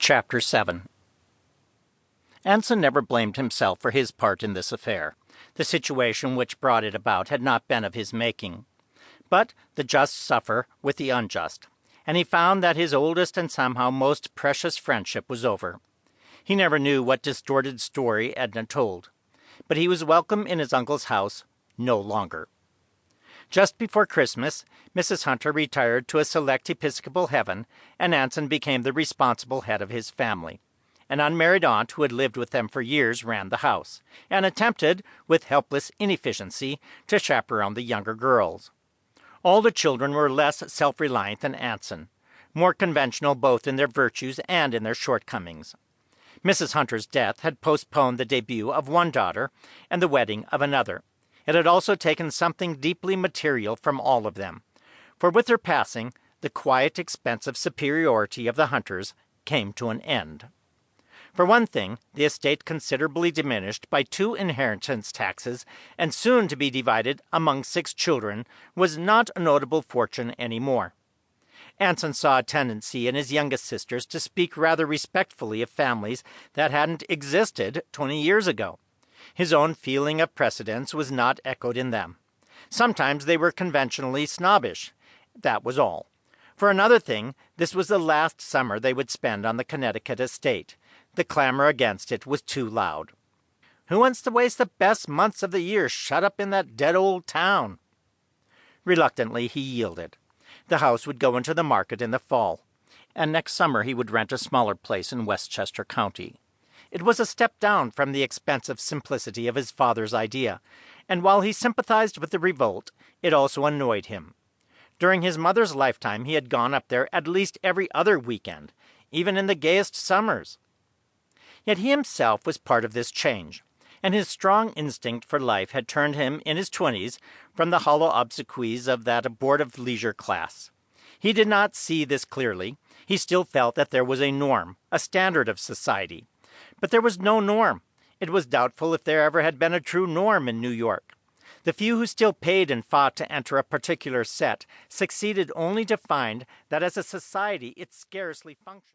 Chapter 7. Anson never blamed himself for his part in this affair. The situation which brought it about had not been of his making. But the just suffer with the unjust, and he found that his oldest and somehow most precious friendship was over. He never knew what distorted story Edna told, but he was welcome in his uncle's house no longer. Just before Christmas, Mrs. Hunter retired to a select Episcopal heaven, and Anson became the responsible head of his family. An unmarried aunt who had lived with them for years ran the house, and attempted, with helpless inefficiency, to chaperone the younger girls. All the children were less self-reliant than Anson, more conventional both in their virtues and in their shortcomings. Mrs. Hunter's death had postponed the debut of one daughter and the wedding of another. It had also taken something deeply material from all of them, for with her passing, the quiet, expensive superiority of the Hunters came to an end. For one thing, the estate considerably diminished by 2 inheritance taxes, and soon to be divided among 6 children, was not a notable fortune any more. Anson saw a tendency in his youngest sisters to speak rather respectfully of families that hadn't existed 20 years ago. His own feeling of precedence was not echoed in them. Sometimes they were conventionally snobbish. That was all. For another thing, this was the last summer they would spend on the Connecticut estate. The clamor against it was too loud. Who wants to waste the best months of the year shut up in that dead old town? Reluctantly, he yielded. The house would go into the market in the fall, and next summer he would rent a smaller place in Westchester County. It was a step down from the expensive simplicity of his father's idea, and while he sympathized with the revolt, it also annoyed him. During his mother's lifetime he had gone up there at least every other weekend, even in the gayest summers. Yet he himself was part of this change, and his strong instinct for life had turned him in his 20s from the hollow obsequies of that abortive leisure class. He did not see this clearly. He still felt that there was a norm, a standard of society. But there was no norm. It was doubtful if there ever had been a true norm in New York. The few who still paid and fought to enter a particular set succeeded only to find that as a society it scarcely functioned.